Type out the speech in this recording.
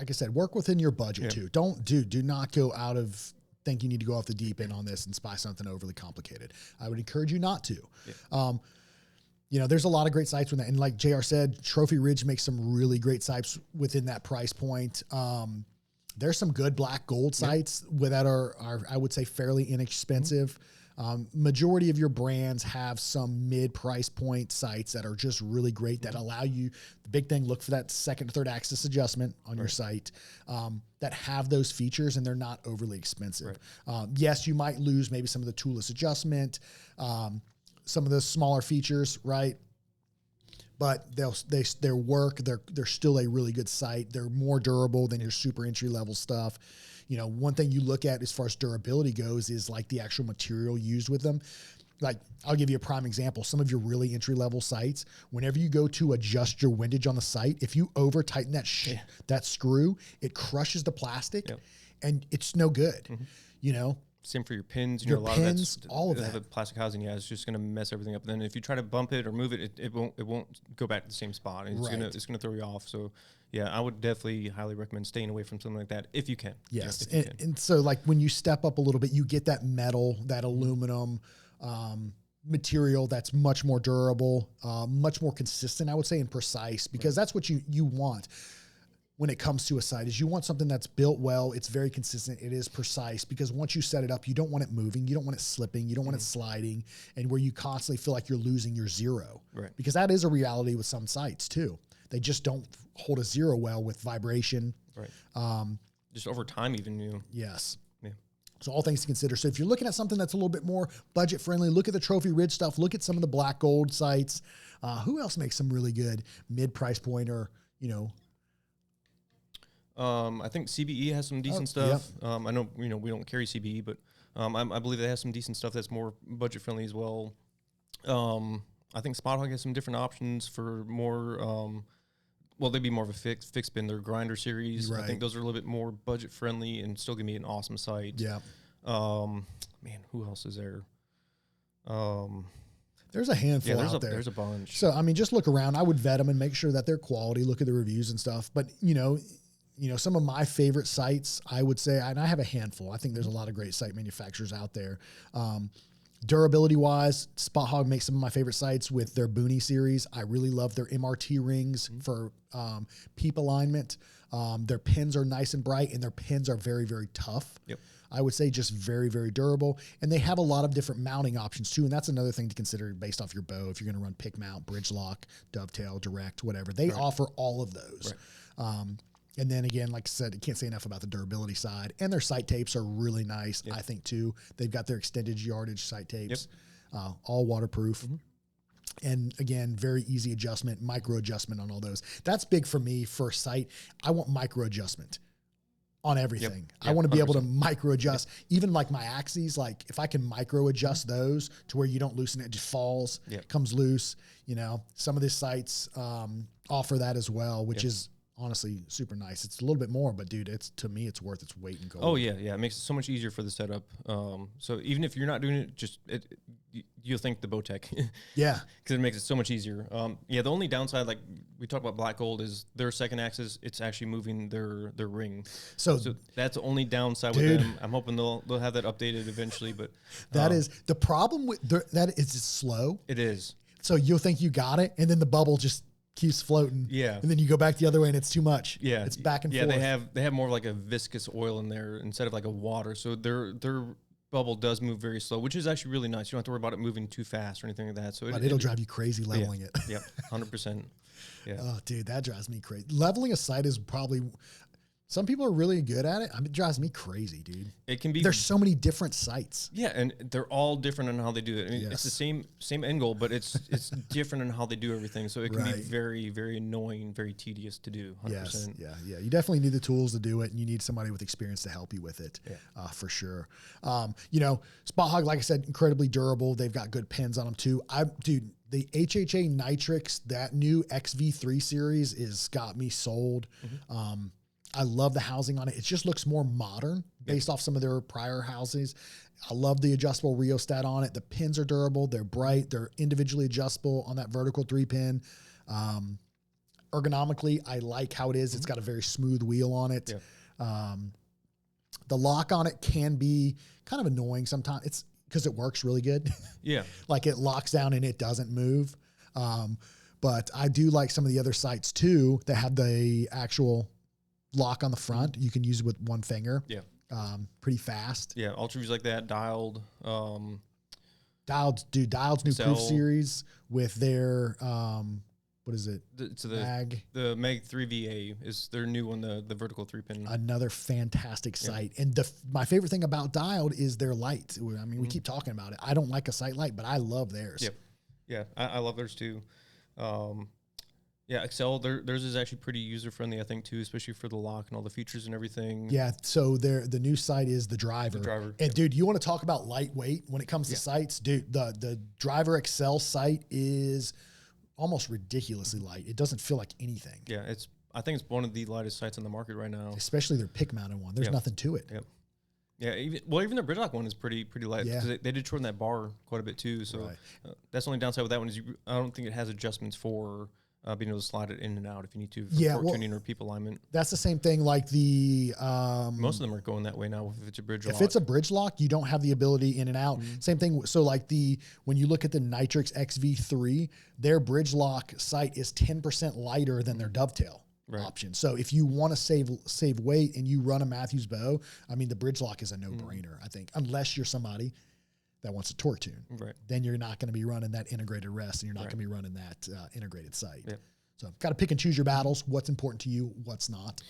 like I said, work within your budget too. Do not go out of think you need to go off the deep end on this and buy something overly complicated. I would encourage you not to. You know, there's a lot of great sites with that. And like JR said, Trophy Ridge makes some really great sites within that price point. There's some good black gold sites that are, I would say, fairly inexpensive. Majority of your brands have some mid price point sites that are just really great that allow you, the big thing, look for that second or third axis adjustment on your site, that have those features and they're not overly expensive. Yes, you might lose maybe some of the toolless adjustment, some of the smaller features, right? But their work, they're still a really good site. They're more durable than your super entry level stuff. You know, one thing you look at as far as durability goes is like the actual material used with them. Like, I'll give you a prime example. Some of your really entry level sites, whenever you go to adjust your windage on the site, if you over tighten that screw, it crushes the plastic and it's no good, you know? Same for your pins. Your a lot pins, of all of that. The plastic housing, it's just going to mess everything up. And then if you try to bump it or move it, it won't go back to the same spot. It's gonna throw you off. So yeah, I would definitely highly recommend staying away from something like that if you can. Yes, and so like when you step up a little bit, you get that metal, that aluminum material that's much more durable, much more consistent, I would say, and precise, because that's what you want. When it comes to a site is you want something that's built well. It's very consistent. It is precise, because once you set it up, you don't want it moving. You don't want it slipping. You don't want it sliding, and where you constantly feel like you're losing your zero, because that is a reality with some sites too. They just don't hold a zero well with vibration. Just over time, even Yes. So all things to consider. So if you're looking at something that's a little bit more budget friendly, look at the Trophy Ridge stuff. Look at some of the black gold sites. Who else makes some really good mid price point or, you know, I think CBE has some decent stuff. I know, we don't carry CBE, but I believe they have some decent stuff that's more budget friendly as well. I think Spot Hogg has some different options for more, they'd be more of a fixed spin. Their grinder series. I think those are a little bit more budget friendly and still give me an awesome site. Man, who else is there? There's a handful out there. There's a bunch. So, I mean, just look around. I would vet them and make sure that they're quality, look at the reviews and stuff. But, you know, some of my favorite sites, I would say, and I have a handful. I think there's a lot of great site manufacturers out there. Durability wise, Spot Hogg makes some of my favorite sites with their Boonie series. I really love their MRT rings for peep alignment. Their pins are nice and bright, and their pins are very, very tough. I would say just very, very durable. And they have a lot of different mounting options too. And that's another thing to consider based off your bow. If you're going to run pick mount, BridgeLock, dovetail, direct, whatever, they offer all of those. And then again, like I said, I can't say enough about the durability side. And their sight tapes are really nice, I think, too. They've got their extended yardage sight tapes, all waterproof. And again, very easy adjustment, micro adjustment on all those. That's big for me for a site. I want micro adjustment on everything. I want to be able to micro adjust. Even like my axes, like if I can micro adjust those to where you don't loosen it, it just falls, comes loose. You know, some of these sites offer that as well, which is honestly super nice. It's a little bit more, but dude, to me, it's worth its weight in gold. Oh yeah. It makes it so much easier for the setup. So even if you're not doing it, you'll think the Bowtech. Because it makes it so much easier. The only downside, like we talked about black gold, is their second axis, it's actually moving their ring. So that's the only downside with them. I'm hoping they'll have that updated eventually, but that is the problem with that is it's slow. It is. So you'll think you got it, and then the bubble just keeps floating. And then you go back the other way and it's too much. It's back and forth. They have more of like a viscous oil in there instead of like a water. So their bubble does move very slow, which is actually really nice. You don't have to worry about it moving too fast or anything like that. So it'll drive you crazy leveling it. 100%. Oh, dude, that drives me crazy. Leveling a site is probably, some people are really good at it. I mean, it drives me crazy, dude. It can be. There's so many different sites. And they're all different in how they do it. I mean, it's the same end goal, but it's different in how they do everything. So it can be very, very annoying, very tedious to do. 100%. You definitely need the tools to do it, and you need somebody with experience to help you with it, for sure. Spot Hogg, like I said, incredibly durable. They've got good pins on them too. The HHA Nitrix, that new XV3 series, is got me sold. I love the housing on it. It just looks more modern based off some of their prior houses. I love the adjustable rheostat on it. The pins are durable. They're bright. They're individually adjustable on that vertical 3-pin. ergonomically, I like how it is. It's got a very smooth wheel on it. Yeah. The lock on it can be kind of annoying sometimes. It's because it works really good. Yeah. Like it locks down and it doesn't move. But I do like some of the other sites too that have the actual lock on the front. You can use it with one finger. Yeah. Pretty fast. Yeah. Ultra views like that, dialed. Diodes new Axcel. proof series with their, what is it? Mag. The Mag 3VA is their new one, the vertical 3-pin. Another fantastic sight. And my favorite thing about Dialed is their light. I mean, we keep talking about it. I don't like a sight light, but I love theirs. Yep. Yeah, I love theirs too. Yeah, Axcel, theirs is actually pretty user-friendly, I think, too, especially for the lock and all the features and everything. Yeah, so the new sight is the driver. And, dude, you want to talk about lightweight when it comes to sights? Dude, the driver Axcel sight is almost ridiculously light. It doesn't feel like anything. Yeah, I think it's one of the lightest sights on the market right now. Especially their pick-mounted one. There's nothing to it. Yep. Yeah, even their BridgeLock one is pretty light. Yeah. Because they did shorten that bar quite a bit, too. So that's the only downside with that one is I don't think it has adjustments for being able to slide it in and out if you need to for torque tuning or peep alignment. That's the same thing like the... most of them are going that way now if it's a BridgeLock. If it's a BridgeLock, you don't have the ability in and out. Same thing. So like when you look at the Nitrix XV3, their BridgeLock sight is 10% lighter than their dovetail option. So if you want to save weight and you run a Matthews bow, I mean, the BridgeLock is a no-brainer, I think, unless you're somebody that wants a torque tune. Right. Then you're not going to be running that integrated rest and you're not going to be running that integrated sight. Yeah. So got to pick and choose your battles. What's important to you, what's not.